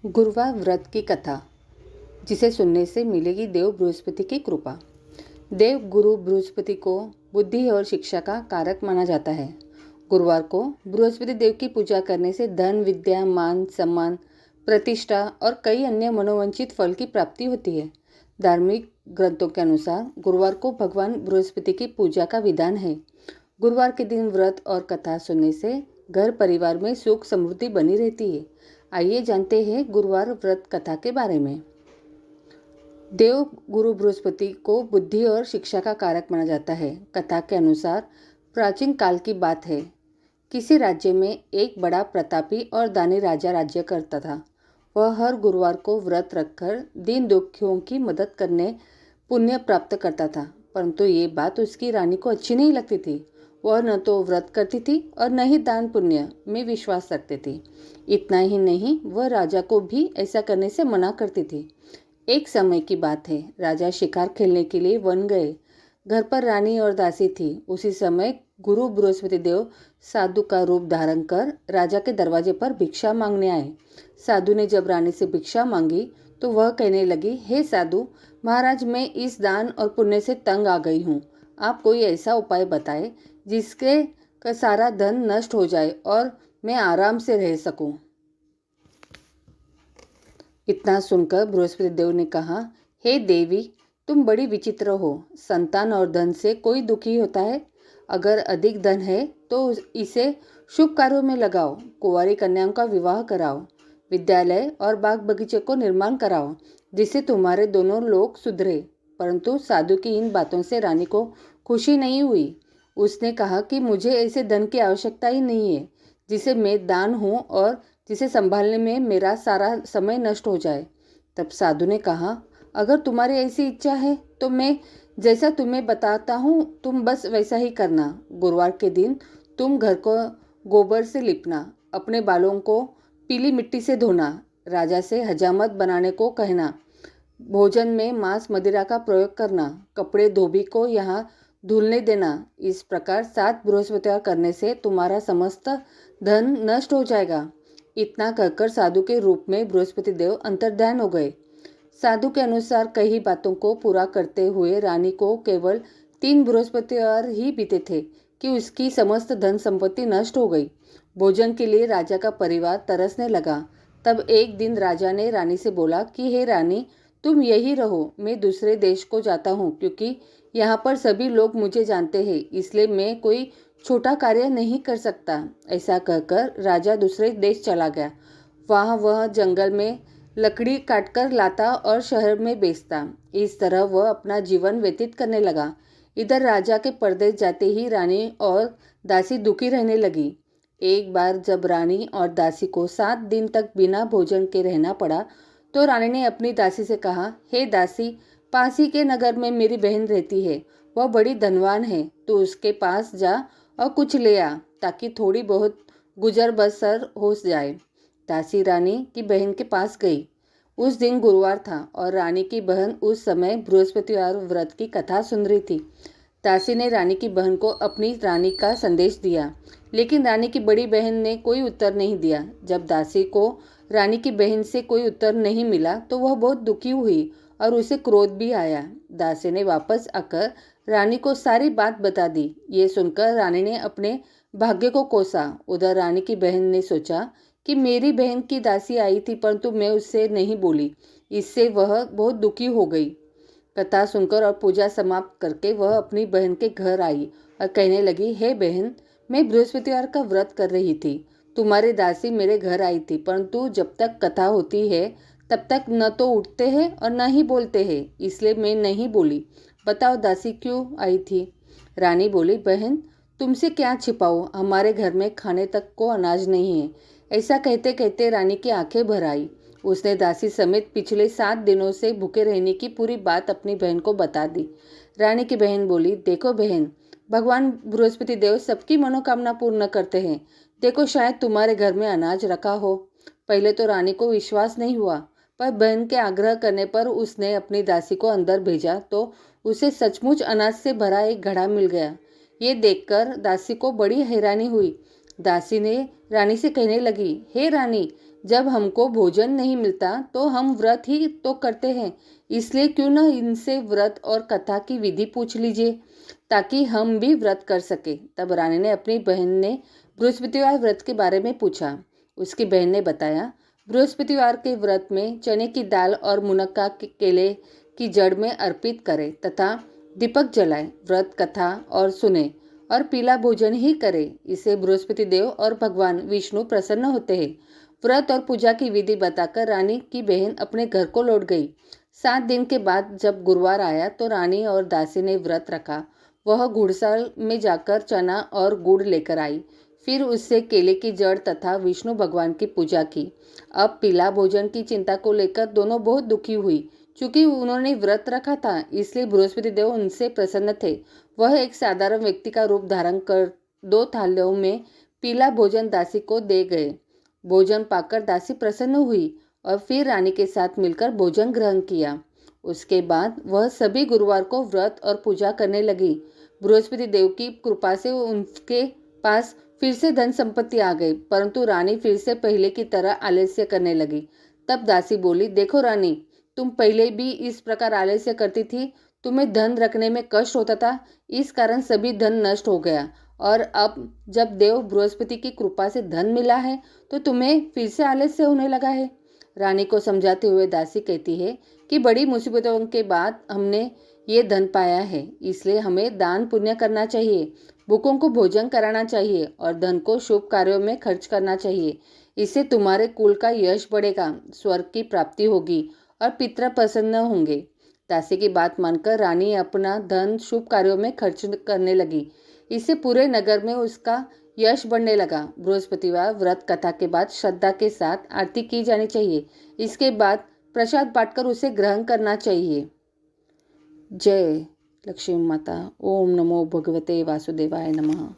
गुरुवार व्रत की कथा, जिसे सुनने से मिलेगी देव बृहस्पति की कृपा। देव गुरु बृहस्पति को बुद्धि और शिक्षा का कारक माना जाता है। गुरुवार को बृहस्पति देव की पूजा करने से धन, विद्या, मान, सम्मान, प्रतिष्ठा और कई अन्य मनोवांछित फल की प्राप्ति होती है। धार्मिक ग्रंथों के अनुसार गुरुवार को भगवान बृहस्पति की पूजा का विधान है। गुरुवार के दिन व्रत और कथा सुनने से घर परिवार में सुख समृद्धि बनी रहती है। आइए जानते हैं गुरुवार व्रत कथा के बारे में। देव गुरु बृहस्पति को बुद्धि और शिक्षा का कारक माना जाता है। कथा के अनुसार प्राचीन काल की बात है। किसी राज्य में एक बड़ा प्रतापी और दानी राजा राज्य करता था। वह हर गुरुवार को व्रत रखकर दीन दुखियों की मदद करने पुण्य प्राप्त करता था, परंतु ये बात उसकी रानी को अच्छी नहीं लगती थी। वह न तो व्रत करती थी और न ही दान पुण्य में विश्वास रखती थी। इतना ही नहीं, वह राजा को भी ऐसा करने से मना करती थी। एक समय की बात है, राजा शिकार खेलने के लिए वन गए। घर पर रानी और दासी थी। उसी समय गुरु बृहस्पति देव साधु का रूप धारण कर राजा के दरवाजे पर भिक्षा मांगने आए। साधु ने जब रानी से भिक्षा मांगी तो वह कहने लगी, हे साधु महाराज, मैं इस दान और पुण्य से तंग आ गई हूँ। आप कोई ऐसा उपाय बताएं जिसके का सारा धन नष्ट हो जाए और मैं आराम से रह सकूं। इतना सुनकर बृहस्पति देव ने कहा, हे देवी, तुम बड़ी विचित्र हो। संतान और धन से कोई दुखी होता है? अगर अधिक धन है तो इसे शुभ कार्यों में लगाओ। कुंवारी कन्याओं का विवाह कराओ। विद्यालय और बाग बगीचे को निर्माण कराओ, जिससे तुम्हारे दोनों लोग सुधरे। परंतु साधु की इन बातों से रानी को खुशी नहीं हुई। उसने कहा कि मुझे ऐसे धन की आवश्यकता ही नहीं है जिसे मैं दान हूँ और जिसे संभालने में मेरा सारा समय नष्ट हो जाए। तब साधु ने कहा, अगर तुम्हारी ऐसी इच्छा है तो मैं जैसा तुम्हें बताता हूँ तुम बस वैसा ही करना। गुरुवार के दिन तुम घर को गोबर से लिपना, अपने बालों को पीली मिट्टी से धोना, राजा से हजामत बनाने को कहना, भोजन में मांस मदिरा का प्रयोग करना, कपड़े धोबी को यहाँ धुलने देना। इस प्रकार 7 बृहस्पतिवार करने से तुम्हारा समस्त धन नष्ट हो जाएगा। इतना कहकर साधु के रूप में बृहस्पति देव अंतर्ध्यान हो गए। साधु के अनुसार कई बातों को पूरा करते हुए रानी को केवल 3 बृहस्पतिवार ही बीते थे कि उसकी समस्त धन संपत्ति नष्ट हो गई। भोजन के लिए राजा का परिवार तरसने लगा। तब एक दिन राजा ने रानी से बोला कि हे रानी, तुम यही रहो, मैं दूसरे देश को जाता हूँ, क्योंकि यहाँ पर सभी लोग मुझे जानते हैं, इसलिए मैं कोई छोटा कार्य नहीं कर सकता। ऐसा कहकर राजा दूसरे देश चला गया। वहाँ वह जंगल में लकड़ी काटकर लाता और शहर में बेचता। इस तरह वह अपना जीवन व्यतीत करने लगा। इधर राजा के परदेश जाते ही रानी और दासी दुखी रहने लगी। एक बार जब रानी और दासी को 7 दिन तक बिना भोजन के रहना पड़ा तो रानी ने अपनी दासी से कहा, हे दासी, पास ही के नगर में मेरी बहन रहती है। वह बड़ी धनवान है। तो उसके पास जा और कुछ ले आ, ताकि थोड़ी बहुत गुजर बसर हो जाए। दासी रानी की बहन के पास गई। उस दिन गुरुवार था और रानी की बहन उस समय बृहस्पतिवार व्रत की कथा सुन रही थी। दासी ने रानी की बहन को अपनी रानी का संदेश दिया, लेकिन रानी की बड़ी बहन ने कोई उत्तर नहीं दिया। जब दासी को रानी की बहन से कोई उत्तर नहीं मिला तो वह बहुत दुखी हुई और उसे क्रोध भी आया। दासी ने वापस आकर रानी को सारी बात बता दी। ये सुनकर रानी ने अपने भाग्य को कोसा। उधर रानी की बहन ने सोचा कि मेरी बहन की दासी आई थी, परंतु मैं उससे नहीं बोली। इससे वह बहुत दुखी हो गई। कथा सुनकर और पूजा समाप्त करके वह अपनी बहन के घर आई और कहने लगी, हे बहन, मैं बृहस्पतिवार का व्रत कर रही थी। तुम्हारी दासी मेरे घर आई थी, परंतु जब तक कथा होती है तब तक न तो उठते हैं और न ही बोलते हैं, इसलिए मैं नहीं बोली। बताओ दासी क्यों आई थी? रानी बोली, बहन, तुमसे क्या छिपाओ, हमारे घर में खाने तक को अनाज नहीं है। ऐसा कहते कहते रानी की आंखें भर आई। उसने दासी समेत पिछले 7 दिनों से भूखे रहने की पूरी बात अपनी बहन को बता दी। रानी की बहन बोली, देखो बहन, भगवान बृहस्पति देव सबकी मनोकामना पूर्ण करते हैं। देखो, शायद तुम्हारे घर में अनाज रखा हो। पहले तो रानी को विश्वास नहीं हुआ, पर बहन के आग्रह करने पर उसने अपनी दासी को अंदर भेजा तो उसे सचमुच अनाज से भरा एक घड़ा मिल गया। ये देखकर दासी को बड़ी हैरानी हुई। दासी ने रानी से कहने लगी, हे रानी, जब हमको भोजन नहीं मिलता तो हम व्रत ही तो करते हैं, इसलिए क्यों न इनसे व्रत और कथा की विधि पूछ लीजिए ताकि हम भी व्रत कर सके। तब रानी ने अपनी बहन ने बृहस्पतिवार व्रत के बारे में पूछा। उसकी बहन ने बताया, बृहस्पतिवार के व्रत में चने की दाल और मुनक्का के केले की जड़ में अर्पित करें तथा दीपक जलाएं, व्रत कथा और सुने और पीला भोजन ही करें। इससे बृहस्पति देव और भगवान विष्णु प्रसन्न होते हैं। व्रत और पूजा की विधि बताकर रानी की बहन अपने घर को लौट गई। 7 दिन के बाद जब गुरुवार आया तो रानी और दासी ने व्रत रखा। वह घुड़साल में जाकर चना और गुड़ लेकर आई, फिर उससे केले की जड़ तथा विष्णु भगवान की पूजा की। अब पीला भोजन की चिंता को लेकर दोनों बहुत दुखी हुई। चूंकि उन्होंने व्रत रखा था इसलिए बृहस्पति देव उनसे प्रसन्न थे। वह एक साधारण व्यक्ति का रूप धारण कर 2 थालियों में पीला भोजन दासी को दे गए। भोजन पाकर दासी प्रसन्न हुई और फिर रानी के साथ मिलकर भोजन ग्रहण किया। उसके बाद वह सभी गुरुवार को व्रत और पूजा करने लगी। बृहस्पति देव की कृपा से उनके पास फिर से धन संपत्ति आ गई, परंतु रानी फिर से पहले की तरह आलस्य करने लगी। तब दासी बोली, देखो रानी, तुम पहले भी इस प्रकार आलस्य करती थी। तुम्हें धन रखने में कष्ट होता था, इस कारण सभी धन नष्ट हो गया, और अब जब देव बृहस्पति की कृपा से धन मिला है तो तुम्हें फिर से आलस्य होने लगा है। रानी को समझाते हुए दासी कहती है कि बड़ी मुसीबतों के बाद हमने ये धन पाया है, इसलिए हमें दान पुण्य करना चाहिए, भूखों को भोजन कराना चाहिए और धन को शुभ कार्यों में खर्च करना चाहिए। इससे तुम्हारे कुल का यश बढ़ेगा, स्वर्ग की प्राप्ति होगी और पितर प्रसन्न होंगे। दासी की बात मानकर रानी अपना धन शुभ कार्यों में खर्च करने लगी। इससे पूरे नगर में उसका यश बढ़ने लगा। बृहस्पतिवार व्रत कथा के बाद श्रद्धा के साथ आरती की जानी चाहिए। इसके बाद प्रसाद बांटकर उसे ग्रहण करना चाहिए। जय लक्ष्मी माता। ओम नमो भगवते वासुदेवाय नमः।